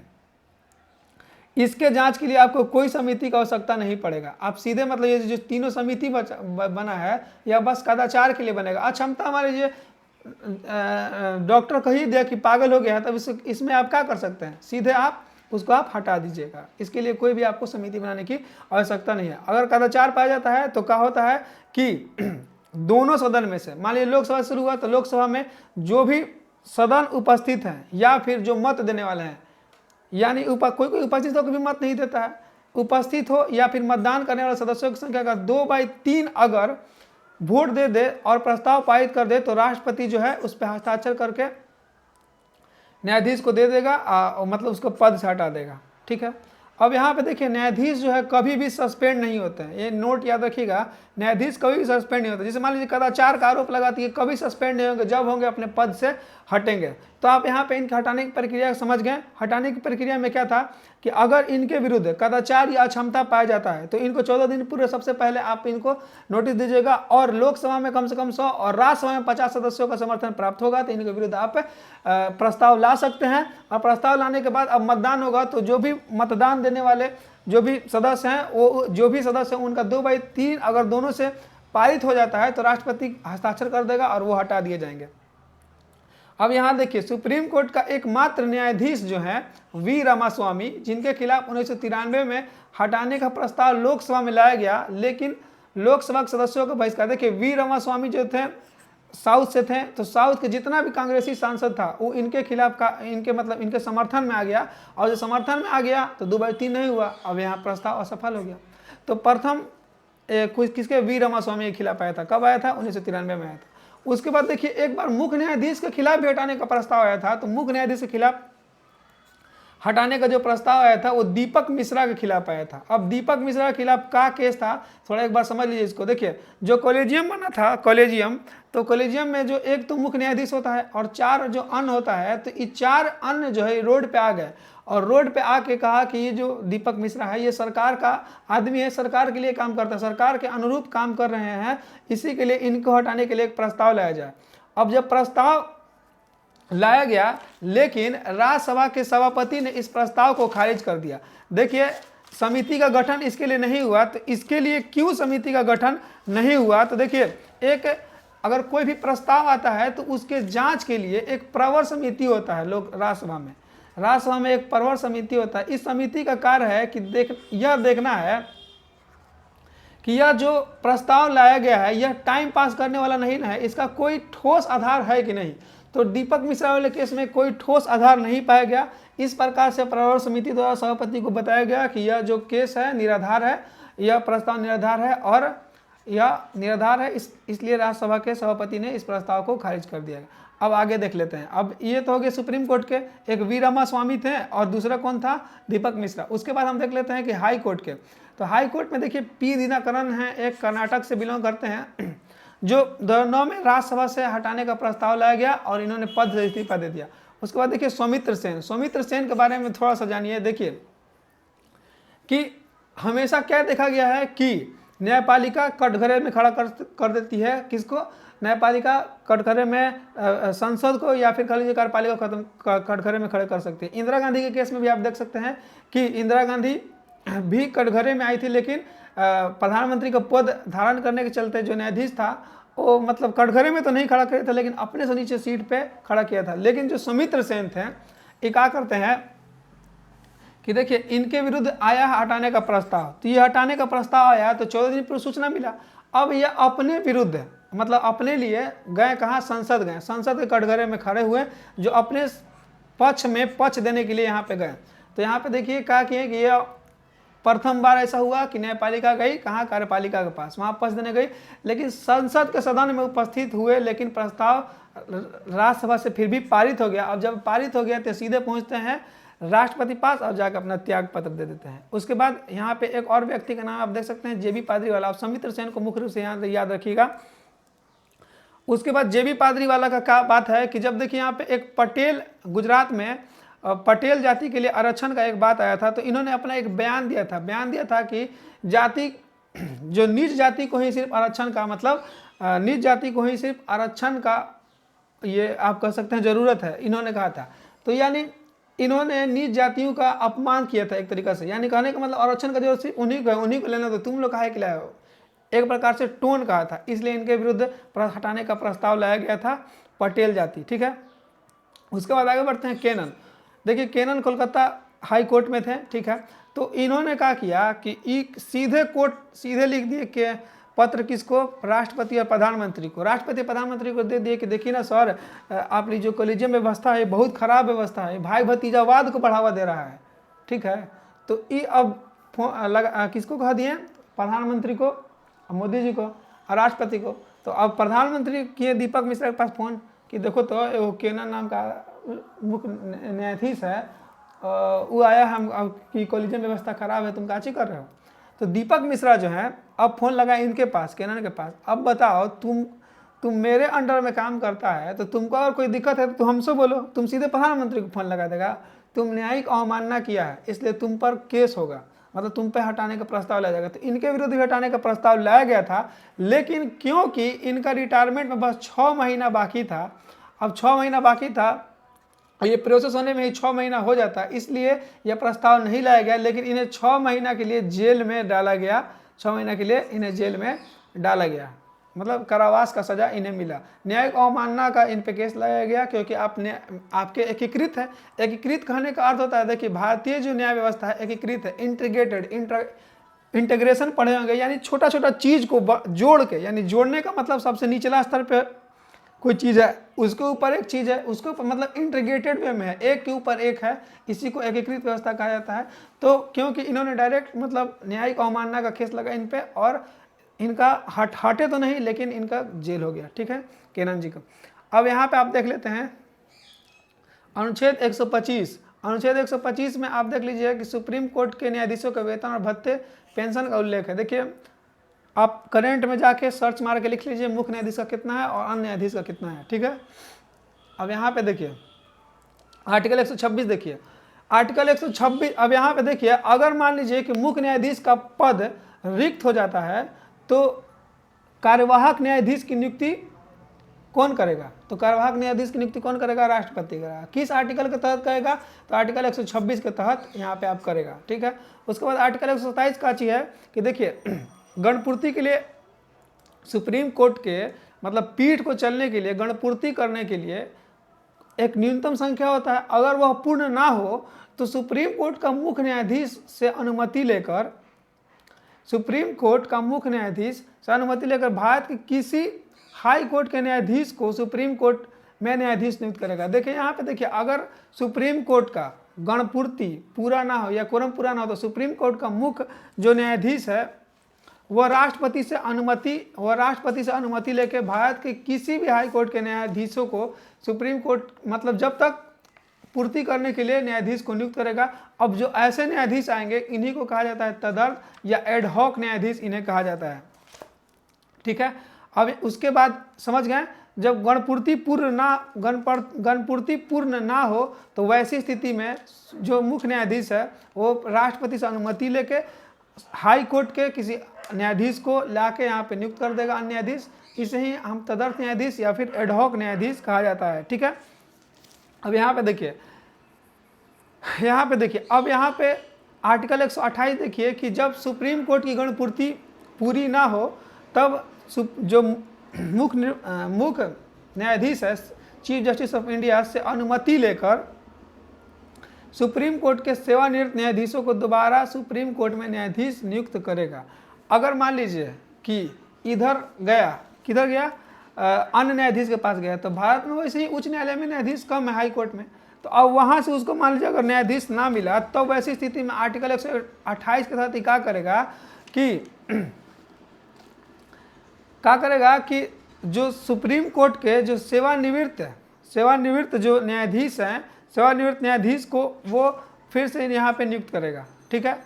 इसके जांच के लिए आपको कोई समिति का आवश्यकता नहीं पड़ेगा। आप सीधे मतलब ये जो तीनों समिति बना है या बस कदाचार के लिए बनेगा। अक्षमता हमारे ये डॉक्टर कह ही दिया कि पागल हो गया है, तब इसमें आप क्या कर सकते हैं, सीधे आप उसको आप हटा दीजिएगा। इसके लिए कोई भी आपको समिति बनाने की आवश्यकता नहीं है। अगर कदाचार पाया जाता है तो क्या होता है कि दोनों सदन में से, मान लीजिए लोकसभा शुरू हुआ तो लोकसभा में जो भी सदन उपस्थित हैं या फिर जो मत देने वाले हैं, यानी कोई उपस्थित होकर भी मत नहीं देता है, उपस्थित हो या फिर मतदान करने वाले सदस्यों की संख्या का 2/3 अगर वोट दे और प्रस्ताव पारित कर दे तो राष्ट्रपति जो है उस पर हस्ताक्षर करके न्यायाधीश को दे देगा, मतलब उसको पद से हटा देगा। ठीक है। अब यहाँ पे देखिए न्यायाधीश जो है कभी भी सस्पेंड नहीं होते हैं, ये नोट याद रखिएगा, न्यायाधीश कभी भी सस्पेंड नहीं होते। जैसे मान लीजिए कदाचार का आरोप लगाती है, कभी सस्पेंड नहीं होंगे, जब होंगे अपने पद से हटेंगे। तो आप यहाँ पे इनके हटाने की प्रक्रिया समझ गए। हटाने की प्रक्रिया में क्या था कि अगर इनके विरुद्ध कदाचार या अक्षमता पाया जाता है तो इनको 14 दिन पूर्व सबसे पहले आप इनको नोटिस दीजिएगा, और लोकसभा में कम से कम 100 और राज्यसभा में 50 सदस्यों का समर्थन प्राप्त होगा तो इनके विरुद्ध आप प्रस्ताव ला सकते हैं। और प्रस्ताव लाने के बाद अब मतदान होगा तो जो भी मतदान देने वाले जो भी सदस्य हैं, वो जो भी सदस्य हैं उनका 2/3 अगर दोनों से पारित हो जाता है तो राष्ट्रपति हस्ताक्षर कर देगा और वो हटा दिए जाएंगे। अब यहाँ देखिए सुप्रीम कोर्ट का एकमात्र न्यायाधीश जो है वी रामास्वामी, जिनके खिलाफ 1993 में हटाने का प्रस्ताव लोकसभा में लाया गया, लेकिन लोकसभा के सदस्यों का बहिष्कार। देखिए वी रामास्वामी जो थे साउथ से थे, तो साउथ के जितना भी कांग्रेसी सांसद था वो इनके खिलाफ इनके समर्थन में आ गया, और जो समर्थन में आ गया तो 2/3 नहीं हुआ, अब यहाँ प्रस्ताव असफल हो गया। तो प्रथम किसके वी रामास्वामी के खिलाफ आया था, कब आया था, 1993 में आया था। उसके बाद देखिए एक बार मुख्य न्यायाधीश के खिलाफ भी हटाने का प्रस्ताव आया था, तो मुख्य न्यायाधीश के खिलाफ हटाने का जो प्रस्ताव आया था वो दीपक मिश्रा के खिलाफ आया था। अब दीपक मिश्रा के खिलाफ का केस था, थोड़ा एक बार समझ लीजिए इसको। देखिए जो कॉलेजियम बना था, तो कॉलेजियम में जो एक तो मुख्य न्यायाधीश होता है और 4 जो अन्य होता है, तो ये 4 अन्य जो है रोड पे आ गए और रोड पे आके कहा कि ये जो दीपक मिश्रा है ये सरकार का आदमी है, सरकार के लिए काम करता है, सरकार के अनुरूप काम कर रहे हैं, इसी के लिए इनको हटाने के लिए एक प्रस्ताव लाया जाए। अब जब प्रस्ताव लाया गया, लेकिन राज्यसभा के सभापति ने इस प्रस्ताव को खारिज कर दिया। देखिए समिति का गठन इसके लिए नहीं हुआ, तो इसके लिए क्यों समिति का गठन नहीं हुआ, तो देखिए एक अगर कोई भी प्रस्ताव आता है तो उसके जांच के लिए एक प्रवर समिति होता है। लोग राज्यसभा में एक प्रवर समिति होता है। इस समिति का कार्य है कि यह देखना है कि यह जो प्रस्ताव लाया गया है यह टाइम पास करने वाला नहीं है, इसका कोई ठोस आधार है कि नहीं। तो दीपक मिश्रा वाले केस में कोई ठोस आधार नहीं पाया गया। इस प्रकार से प्रवर समिति द्वारा सभापति को बताया गया कि यह जो केस है निराधार है, यह प्रस्ताव निराधार है और यह निराधार है, इसलिए राज्यसभा के सभापति ने इस प्रस्ताव को खारिज कर दिया। अब आगे देख लेते हैं। अब ये तो हो गए सुप्रीम कोर्ट के, एक वी रामास्वामी थे और दूसरा कौन था, दीपक मिश्रा। उसके बाद हम देख लेते हैं कि हाई कोर्ट के। तो हाई कोर्ट में देखिए पी दिनाकरन हैं, एक कर्नाटक से बिलोंग करते हैं, जो 2009 में राज्यसभा से हटाने का प्रस्ताव लाया गया और इन्होंने पद से इस्तीफा दे दिया। उसके बाद देखिए सौमित्र सेन के बारे में थोड़ा सा जानिए। देखिए कि हमेशा क्या देखा गया है कि न्यायपालिका कटघरे में खड़ा कर देती है, किसको, न्यायपालिका कटघरे में संसद को या फिर कह लीजिए कार्यपालिका को कटघरे में खड़े कर सकती है। इंदिरा गांधी के केस में भी आप देख सकते हैं कि इंदिरा गांधी भी कटघरे में आई थी, लेकिन प्रधानमंत्री का पद धारण करने के चलते जो न्यायाधीश था वो मतलब कटघरे में तो नहीं खड़ा किया था, लेकिन अपने से नीचे सीट पे खड़ा किया था। लेकिन जो सौमित्र सेन थे ये क्या करते हैं कि देखिए इनके विरुद्ध आया हटाने का प्रस्ताव, तो ये हटाने का प्रस्ताव आया तो 14 दिन पूर्व सूचना मिला। अब ये अपने विरुद्ध मतलब अपने लिए गए कहाँ, संसद गए, संसद के कटघरे में खड़े हुए, जो अपने पक्ष में पक्ष देने के लिए यहाँ पे गए। तो यहाँ पे देखिए क्या किए कि ये प्रथम बार ऐसा हुआ कि न्यायपालिका गई कहाँ, कार्यपालिका के पास, वहाँ पक्ष देने गई, लेकिन संसद के सदन में उपस्थित हुए, लेकिन प्रस्ताव राज्यसभा से फिर भी पारित हो गया। अब जब पारित हो गया तो सीधे पहुँचते हैं राष्ट्रपति पास और जाकर अपना त्याग पत्र दे देते हैं। उसके बाद यहाँ पे एक और व्यक्ति का नाम आप देख सकते हैं, जेबी पादरीवाला। आप सौमित्र सेन को मुख्य रूप से यहाँ याद रखिएगा। उसके बाद जेबी पादरीवाला का क्या बात है कि जब देखिए यहाँ पे एक पटेल, गुजरात में पटेल जाति के लिए आरक्षण का एक बात आया था, तो इन्होंने अपना एक बयान दिया था कि जाति जो नीच जाति को ही सिर्फ आरक्षण का मतलब नीच जाति को ही सिर्फ आरक्षण का ये आप कह सकते हैं ज़रूरत है, इन्होंने कहा था। तो यानी इन्होंने नीच जातियों का अपमान किया था एक तरीका से, यानी कहने का मतलब आरक्षण का जो सिर्फ उन्हीं को लेना, तो तुम लोग काहे के लाए हो, एक प्रकार से टोन कहा था, इसलिए इनके विरुद्ध हटाने का प्रस्ताव लाया गया था, पटेल जाति। ठीक है, उसके बाद आगे बढ़ते हैं केनन। देखिए केनन कोलकाता हाई कोर्ट में थे। ठीक है, तो इन्होंने क्या किया कि सीधे लिख दिए कि पत्र किसको, राष्ट्रपति और प्रधानमंत्री को, राष्ट्रपति प्रधानमंत्री को दे दिए कि देखिए ना सर, आपकी जो कॉलेजियम व्यवस्था है बहुत खराब व्यवस्था है, भाई भतीजावाद को बढ़ावा दे रहा है। ठीक है, तो ये अब किसको कह दिए, प्रधानमंत्री को, मोदी जी को और राष्ट्रपति को। तो अब प्रधानमंत्री किए दीपक मिश्रा के पास फ़ोन कि देखो तो वो केनन नाम का मुख्य न्यायाधीश है, वो आया, हम की कॉलेजियम व्यवस्था खराब है, तुम काची कर रहे हो। तो दीपक मिश्रा जो है अब फ़ोन लगा इनके पास, केनन के पास, अब बताओ तुम मेरे अंडर में काम करता है, तो तुमको अगर कोई दिक्कत है तो हमसे बोलो, तुम सीधे प्रधानमंत्री को फ़ोन लगा देगा, तुम न्यायिक अवमानना किया है इसलिए तुम पर केस होगा, मतलब तुम पे हटाने का प्रस्ताव लाया जाएगा। तो इनके विरुद्ध भी हटाने का प्रस्ताव लाया गया था, लेकिन क्योंकि इनका रिटायरमेंट में बस 6 महीना बाकी था, अब 6 महीना बाकी था, ये प्रोसेस होने में ही 6 महीना हो जाता है, इसलिए यह प्रस्ताव नहीं लाया गया, लेकिन इन्हें 6 महीना के लिए जेल में डाला गया, 6 महीना के लिए इन्हें जेल में डाला गया, मतलब कारावास का सजा इन्हें मिला। न्यायिक अवमानना का इन पे केस लगाया गया क्योंकि आपके एकीकृत है। एकीकृत कहने का अर्थ होता है, देखिए भारतीय जो न्याय व्यवस्था है एकीकृत है, इंटीग्रेशन पढ़े होंगे, यानी छोटा छोटा चीज़ को जोड़ के, यानी जोड़ने का मतलब सबसे निचला स्तर पर कोई चीज़ है उसके ऊपर एक चीज़ है, उसके ऊपर मतलब इंटीग्रेटेड वे में है, एक के ऊपर एक है, इसी को एकीकृत व्यवस्था कहा जाता है। तो क्योंकि इन्होंने डायरेक्ट मतलब न्यायिक अवमानना का केस लगा इन पे, और इनका हटे तो नहीं लेकिन इनका जेल हो गया। ठीक है, केनन जी को। अब यहाँ पे आप देख लेते हैं अनुच्छेद 125। अनुच्छेद 125 में आप देख लीजिए कि सुप्रीम कोर्ट के न्यायाधीशों के वेतन और भत्ते पेंशन का उल्लेख है। देखिए आप करेंट में जाके सर्च मार के लिख लीजिए मुख्य न्यायाधीश का कितना है और अन्य न्यायाधीश का कितना है। ठीक है, अब यहाँ पे देखिए आर्टिकल 126, देखिए आर्टिकल 126। अब यहाँ पे देखिए अगर मान लीजिए कि मुख्य न्यायाधीश का पद रिक्त हो जाता है तो कार्यवाहक न्यायाधीश की नियुक्ति कौन करेगा, तो कार्यवाहक न्यायाधीश की नियुक्ति कौन करेगा, राष्ट्रपति करेगा। किस आर्टिकल के तहत करेगा, तो आर्टिकल 126 के तहत यहाँ पे आप करेगा। ठीक है, उसके बाद आर्टिकल 127 का चीज़ है कि देखिए गणपूर्ति के लिए सुप्रीम कोर्ट के मतलब पीठ को चलने के लिए, गणपूर्ति करने के लिए एक न्यूनतम संख्या होता है, अगर वह पूर्ण ना हो तो सुप्रीम कोर्ट का मुख्य न्यायाधीश से अनुमति लेकर, सुप्रीम कोर्ट का मुख्य न्यायाधीश से अनुमति लेकर भारत के किसी हाई कोर्ट के न्यायाधीश को सुप्रीम कोर्ट में न्यायाधीश नियुक्त करेगा। देखिए यहाँ पे देखिए अगर सुप्रीम कोर्ट का गणपूर्ति पूरा ना हो या कोरम पूरा ना हो तो सुप्रीम कोर्ट का मुख्य जो न्यायाधीश है वह राष्ट्रपति से अनुमति लेकर भारत के किसी भी हाई कोर्ट के न्यायाधीशों को सुप्रीम कोर्ट मतलब जब तक पूर्ति करने के लिए न्यायाधीश को नियुक्त करेगा। अब जो ऐसे न्यायाधीश आएंगे इन्हीं को कहा जाता है तदर्थ या एडहॉक न्यायाधीश इन्हें कहा जाता है। ठीक है, अब उसके बाद समझ गए, जब गणपूर्ति पूर्ण ना हो तो वैसी स्थिति में जो मुख्य न्यायाधीश है वो राष्ट्रपति से अनुमति लेके हाई कोर्ट के किसी न्यायाधीश को लाके यहाँ पे नियुक्त कर देगा अन्य न्यायाधीश, इसे ही हम तदर्थ न्यायाधीश या फिर एडहॉक न्यायाधीश कहा जाता है। ठीक है, अब यहाँ पे देखिए अब यहाँ पे आर्टिकल 128 देखिए कि जब सुप्रीम कोर्ट की गणपूर्ति पूरी ना हो तब जो मुख्य न्यायाधीश है चीफ जस्टिस ऑफ इंडिया से अनुमति लेकर सुप्रीम कोर्ट के सेवानिवृत्त न्यायाधीशों को दोबारा सुप्रीम कोर्ट में न्यायाधीश नियुक्त करेगा। अगर मान लीजिए कि किधर गया अन्य न्यायाधीश के पास गया, तो भारत में वैसे ही उच्च न्यायालय में न्यायाधीश कम है हाई कोर्ट में, तो अब वहाँ से उसको मान लीजिए अगर न्यायाधीश ना मिला तो वैसी स्थिति में आर्टिकल 128 के तहत क्या करेगा कि जो सुप्रीम कोर्ट के जो सेवानिवृत्त जो न्यायाधीश हैं, सेवानिवृत्त न्यायाधीश को वो फिर से यहाँ पे नियुक्त करेगा। ठीक है,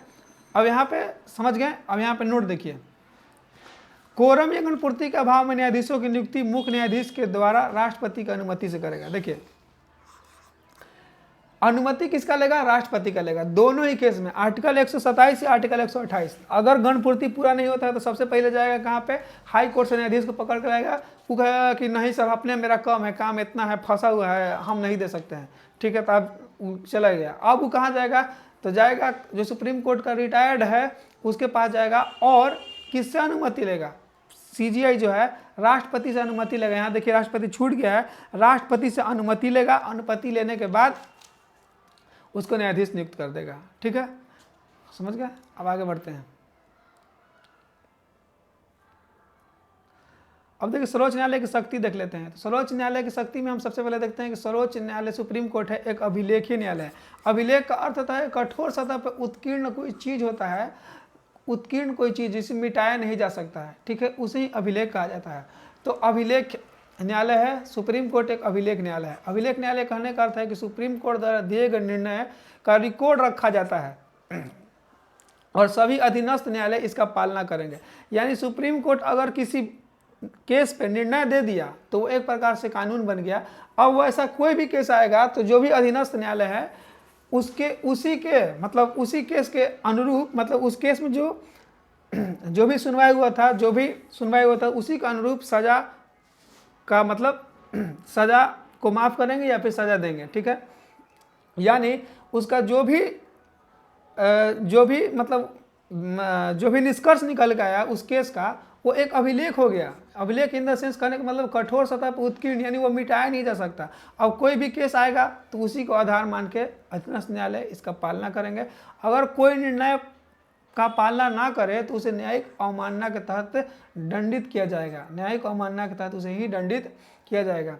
अब यहाँ पे समझ गए। अब यहाँ पे नोट देखिए, कोरम या गणपूर्ति के अभाव में न्यायाधीशों की नियुक्ति मुख्य न्यायाधीश के द्वारा राष्ट्रपति की अनुमति से करेगा। देखिए अनुमति किसका लेगा? राष्ट्रपति का लेगा, दोनों ही केस में। आर्टिकल 127 या आर्टिकल 128, अगर गणपूर्ति पूरा नहीं होता है तो सबसे पहले जाएगा कहाँ पे? हाई कोर्ट से न्यायाधीश को पकड़ कर आएगा, वो कहेगा कि नहीं सर अपने मेरा कम है, काम इतना है, फंसा हुआ है, हम नहीं दे सकते हैं, ठीक है, तो अब चला गया। अब वो कहाँ जाएगा? तो जाएगा जो सुप्रीम कोर्ट का रिटायर्ड है उसके पास जाएगा, और किससे अनुमति लेगा? CGI जो है राष्ट्रपति से अनुमति लेगा। यहाँ देखिए राष्ट्रपति छूट गया है, राष्ट्रपति से अनुमति लेगा, अनुमति लेने के बाद उसको न्यायाधीश नियुक्त कर देगा, ठीक है, समझ गया? अब आगे बढ़ते हैं। अब देखिए सर्वोच्च न्यायालय की शक्ति देख लेते हैं। तो सर्वोच्च न्यायालय की शक्ति में हम सबसे पहले देखते हैं कि सर्वोच्च न्यायालय सुप्रीम कोर्ट है, एक अभिलेखीय न्यायालय है। अभिलेख का अर्थ होता है कठोर सतह पर उत्कीर्ण कोई चीज होता है, उत्कीर्ण कोई चीज जिसे मिटाया नहीं जा सकता है, ठीक है, उसे ही अभिलेख कहा जाता है। तो अभिलेख न्यायालय है, सुप्रीम कोर्ट एक अभिलेख न्यायालय है। अभिलेख न्यायालय कहने का अर्थ है कि सुप्रीम कोर्ट द्वारा दिए गए निर्णय का रिकॉर्ड रखा जाता है और सभी अधीनस्थ न्यायालय इसका पालना करेंगे। यानी सुप्रीम कोर्ट अगर किसी केस पे निर्णय दे दिया तो वो एक प्रकार से कानून बन गया। अब वैसा कोई भी केस आएगा तो जो भी अधीनस्थ न्यायालय है उसके उसी केस के अनुरूप, मतलब उस केस में जो भी सुनवाई हुआ था उसी के अनुरूप सजा का मतलब सजा को माफ करेंगे या फिर सजा देंगे, ठीक है। यानी उसका जो भी निष्कर्ष निकल के आया उस केस का, वो एक अभिलेख हो गया। अभिलेख इन द सेंस कहने का मतलब कठोर सतह पर उत्कीर्ण, यानी वो मिटाया नहीं जा सकता। अब कोई भी केस आएगा तो उसी को आधार मान के अधीनस्थ न्यायालय इसका पालना करेंगे। अगर कोई निर्णय का पालना ना करे तो उसे न्यायिक अवमानना के तहत दंडित किया जाएगा। न्यायिक अवमानना के तहत उसे ही दंडित किया जाएगा,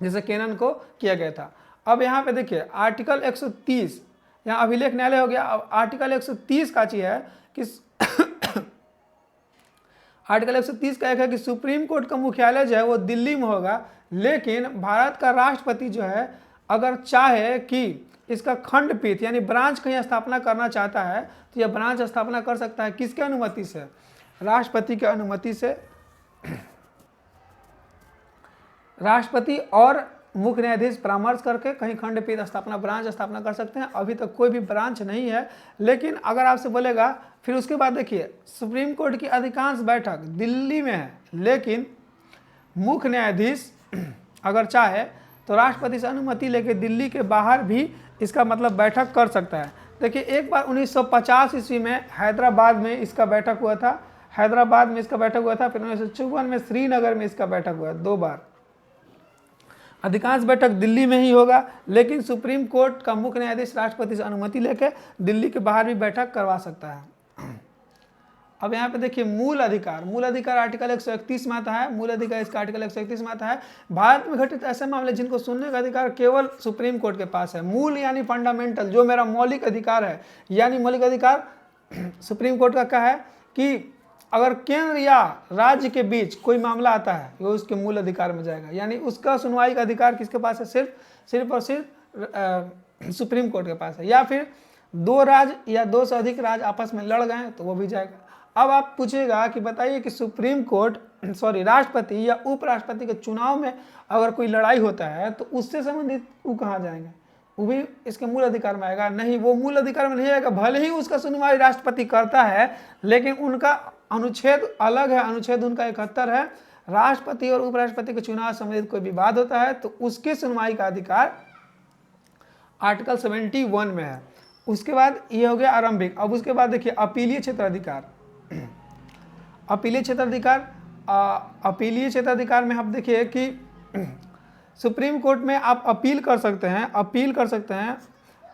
जैसे केनन को किया गया था। अब यहाँ पे देखिए आर्टिकल 130, यहाँ अभिलेख न्यायालय हो गया। अब आर्टिकल 130 का चीज है कि आर्टिकल 130 का एक है कि सुप्रीम कोर्ट का मुख्यालय जो है वो दिल्ली में होगा, लेकिन भारत का राष्ट्रपति जो है अगर चाहे कि इसका खंडपीठ यानी ब्रांच कहीं स्थापना करना चाहता है तो यह ब्रांच स्थापना कर सकता है। किसके अनुमति से? राष्ट्रपति के अनुमति से। राष्ट्रपति और मुख्य न्यायाधीश परामर्श करके कहीं खंडपीठ स्थापना, ब्रांच स्थापना कर सकते हैं। अभी तक कोई भी ब्रांच नहीं है, लेकिन अगर आपसे बोलेगा फिर उसके बाद देखिए सुप्रीम कोर्ट की अधिकांश बैठक दिल्ली में है, लेकिन मुख्य न्यायाधीश अगर चाहे तो राष्ट्रपति से अनुमति लेके दिल्ली के बाहर भी इसका मतलब बैठक कर सकता है। देखिए एक बार 1950 ईस्वी में हैदराबाद में इसका बैठक हुआ था, फिर 1954 में श्रीनगर में इसका बैठक हुआ, 2 बार। अधिकांश बैठक दिल्ली में ही होगा, लेकिन सुप्रीम कोर्ट का मुख्य न्यायाधीश राष्ट्रपति से अनुमति लेकर दिल्ली के बाहर भी बैठक करवा सकता है। अब यहाँ पे देखिए मूल अधिकार आर्टिकल 131 में आता है। मूल अधिकार इसका आर्टिकल 131 में आता है। भारत में घटित ऐसे मामले जिनको सुनने का अधिकार केवल सुप्रीम कोर्ट के पास है। मूल यानी फंडामेंटल, जो मेरा मौलिक अधिकार है, यानी मौलिक अधिकार सुप्रीम कोर्ट का क्या है कि अगर केंद्र या राज्य के बीच कोई मामला आता है वो उसके मूल अधिकार में जाएगा। यानी उसका सुनवाई का अधिकार किसके पास है? सिर्फ और सिर्फ सुप्रीम कोर्ट के पास है। या फिर 2 राज्य या 2 से अधिक राज्य आपस में लड़ गए तो वो भी जाएगा। अब आप पूछेगा कि बताइए कि राष्ट्रपति या उपराष्ट्रपति के चुनाव में अगर कोई लड़ाई होता है तो उससे संबंधित वो कहाँ जाएंगे? वो भी इसके मूल अधिकार में आएगा? नहीं, वो मूल अधिकार में नहीं आएगा। भले ही उसका सुनवाई राष्ट्रपति करता है, लेकिन उनका अनुच्छेद अलग है। अनुच्छेद उनका 71 है। राष्ट्रपति और उपराष्ट्रपति के चुनाव संबंधित कोई विवाद होता है तो उसके सुनवाई का अधिकार आर्टिकल 71 में है। उसके बाद ये हो गया आरंभिक। अब उसके बाद देखिए अपीलीय क्षेत्राधिकार। अपीलीय क्षेत्राधिकार में आप देखिए कि सुप्रीम कोर्ट में आप अपील कर सकते हैं।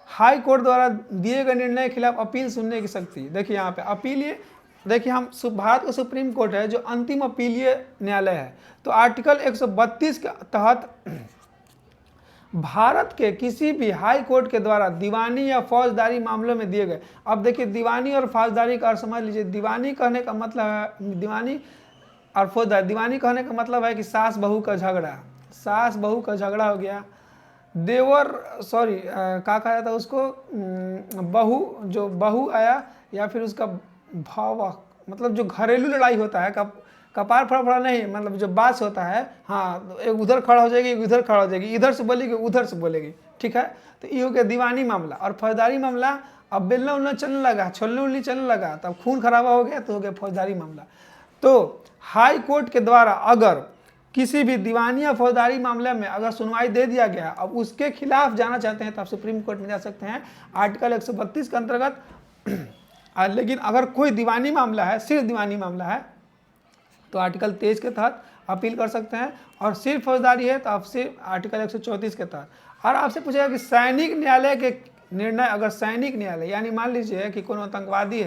हाई कोर्ट द्वारा दिए गए निर्णय के खिलाफ अपील सुनने की शक्ति। देखिए यहाँ पे अपीलीय, देखिए हम भारत का सुप्रीम कोर्ट है जो अंतिम अपीलीय न्यायालय है। तो आर्टिकल 132 के तहत भारत के किसी भी हाई कोर्ट के द्वारा दीवानी या फौजदारी मामलों में दिए गए। अब देखिए दीवानी और फौजदारी का अर्थ समझ लीजिए। दीवानी कहने का मतलब है, दीवानी और फौजदारी, दीवानी कहने का मतलब है कि सास बहू का झगड़ा हो गया। क्या कहा जाता है उसको, बहू आया या फिर उसका भाव, मतलब जो घरेलू लड़ाई होता है, कपार फड़फड़ा नहीं, मतलब जो बात होता है, हाँ, एक उधर खड़ा हो जाएगी, एक उधर खड़ा हो जाएगी, इधर से बोलेगी उधर से बोलेगी, ठीक है। तो ये हो गया दीवानी मामला। और फौजदारी मामला, अब बेलना उलना चलने लगा, छोलने उलनी चलने लगा, तब खून खराबा हो गया तो हो गया फौजदारी मामला। तो हाई कोर्ट के द्वारा अगर किसी भी दीवानी या फौजदारी मामले में अगर सुनवाई दे दिया गया, अब उसके खिलाफ जाना चाहते हैं तो आप सुप्रीम कोर्ट में जा सकते हैं आर्टिकल 132 के अंतर्गत। लेकिन अगर कोई दीवानी मामला है, सिर्फ दीवानी मामला है, तो आर्टिकल 23 के तहत अपील कर सकते हैं, और सिर्फ फौजदारी है तो आप सिर्फ आर्टिकल 134 के तहत। और आपसे पूछेगा कि सैनिक न्यायालय के निर्णय, अगर सैनिक न्यायालय यानी मान लीजिए कि कोई आतंकवादी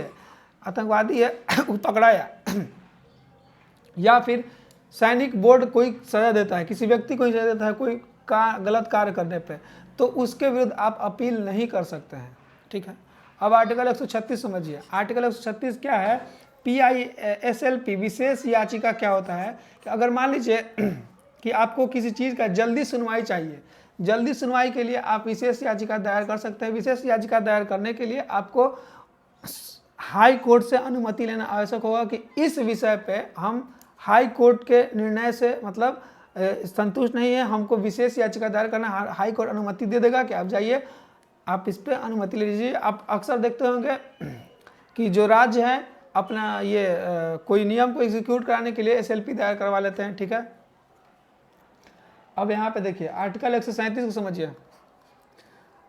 है वो पकड़ाया, या फिर सैनिक बोर्ड कोई सजा देता है, किसी व्यक्ति को सजा देता है कोई गलत कार्य करने पे, तो उसके विरुद्ध आप अपील नहीं कर सकते हैं, ठीक है। अब आर्टिकल 136 समझिए। आर्टिकल 136 क्या है? PISLP विशेष याचिका क्या होता है कि अगर मान लीजिए कि आपको किसी चीज़ का जल्दी सुनवाई चाहिए, जल्दी सुनवाई के लिए आप विशेष याचिका दायर कर सकते हैं। विशेष याचिका दायर करने के लिए आपको हाई कोर्ट से अनुमति लेना आवश्यक होगा कि इस विषय पे हम हाई कोर्ट के निर्णय से मतलब संतुष्ट नहीं है, हमको विशेष याचिका दायर करना। हाई कोर्ट अनुमति दे देगा कि आप जाइए, आप इस पर अनुमति ले लीजिए। आप अक्सर देखते होंगे कि जो राज्य है अपना ये कोई नियम को एग्जीक्यूट कराने के लिए SLP दायर करवा लेते हैं, ठीक है। अब यहाँ पे देखिए आर्टिकल 137 को समझिए।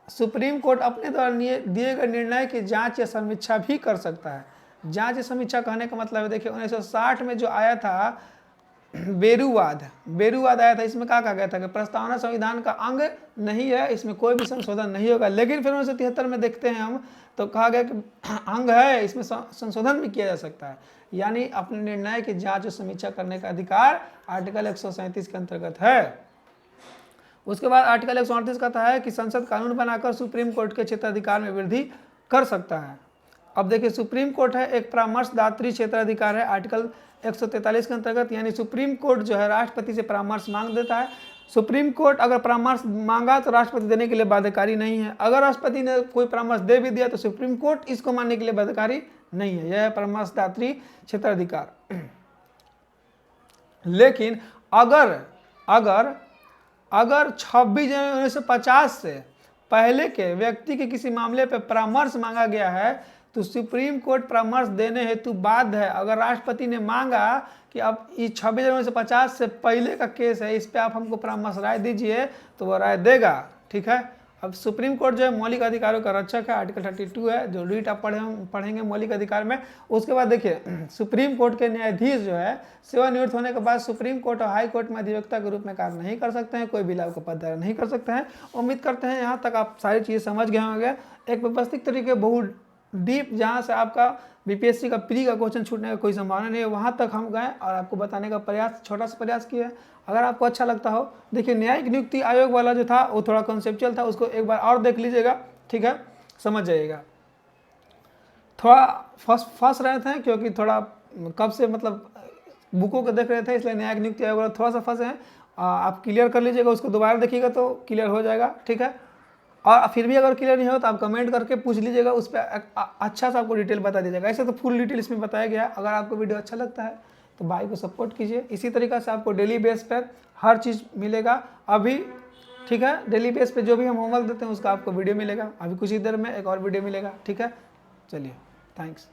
सुप्रीम कोर्ट अपने द्वारा दिए गए निर्णय की जांच या समीक्षा भी कर सकता है। जांच या समीक्षा कहने का मतलब है, देखिए 1960 में जो आया था बेरूवाद आया था, इसमें क्या कहा गया था कि प्रस्तावना संविधान का अंग नहीं है, इसमें कोई भी संशोधन नहीं होगा। लेकिन फिर 1973 में देखते हैं हम तो कहा गया कि अंग है, इसमें संशोधन भी किया जा सकता है। यानी अपने निर्णय की जांच और समीक्षा करने का अधिकार आर्टिकल 137 के अंतर्गत है। उसके बाद आर्टिकल 138 कहता है कि संसद कानून बनाकर सुप्रीम कोर्ट के क्षेत्राधिकार में वृद्धि कर सकता है। अब देखिए सुप्रीम कोर्ट है एक परामर्शदात्री क्षेत्राधिकार है आर्टिकल 143 के अंतर्गत, यानी सुप्रीम कोर्ट जो है राष्ट्रपति से परामर्श मांग देता है। सुप्रीम कोर्ट अगर परामर्श मांगा तो राष्ट्रपति देने के लिए बाध्यकारी नहीं है। अगर राष्ट्रपति ने कोई परामर्श दे भी दिया तो सुप्रीम कोर्ट इसको मानने के लिए बाध्यकारी नहीं है। यह है परामर्शदात्री क्षेत्राधिकार। लेकिन अगर 26 जनवरी 1950 से पहले के व्यक्ति के किसी मामले पर परामर्श मांगा गया है तो सुप्रीम कोर्ट परामर्श देने हेतु बाध्य है। अगर राष्ट्रपति ने मांगा कि अब ये 26 जनवरी 1950 से पहले का केस है, इस पे आप हमको परामर्श राय दीजिए, तो वह राय देगा, ठीक है। अब सुप्रीम कोर्ट जो है मौलिक अधिकारों का रक्षक है, आर्टिकल 32 है, जो रीट आप पढ़ेंगे मौलिक अधिकार में। उसके बाद देखिए सुप्रीम कोर्ट के न्यायाधीश जो है सेवानिवृत्त होने के बाद सुप्रीम कोर्ट और हाई कोर्ट में अधिवक्ता के रूप में कार्य नहीं कर सकते हैं, कोई भी लाभ का पद नहीं कर सकते हैं। उम्मीद करते हैं यहाँ तक आप सारी चीज़ें समझ गए होंगे। एक व्यवस्थित तरीके बहुत डीप, जहाँ से आपका BPSC का प्री का क्वेश्चन छूटने का कोई संभावना नहीं है, वहाँ तक हम गए और आपको बताने का प्रयास, छोटा सा प्रयास किया है। अगर आपको अच्छा लगता हो, देखिए न्यायिक नियुक्ति आयोग वाला जो था वो थोड़ा कॉन्सेप्चुअल था, उसको एक बार और देख लीजिएगा, ठीक है, समझ जाइएगा। थोड़ा फंस रहे थे क्योंकि थोड़ा कब से मतलब बुकों को देख रहे थे, इसलिए न्यायिक नियुक्ति आयोग वाला थोड़ा सा फंसे हैं। आप क्लियर कर लीजिएगा, उसको दोबारा देखिएगा तो क्लियर हो जाएगा, ठीक है। और फिर भी अगर क्लियर नहीं हो तो आप कमेंट करके पूछ लीजिएगा, उस पर अच्छा सा आपको डिटेल बता दीजिएगा। ऐसे तो फुल डिटेल इसमें बताया गया है। अगर आपको वीडियो अच्छा लगता है तो भाई को सपोर्ट कीजिए। इसी तरीक़े से आपको डेली बेस पर हर चीज़ मिलेगा अभी, ठीक है। डेली बेस पे जो भी हम होमवर्क देते हैं उसका आपको वीडियो मिलेगा। अभी कुछ ही देर में एक और वीडियो मिलेगा, ठीक है। चलिए, थैंक्स।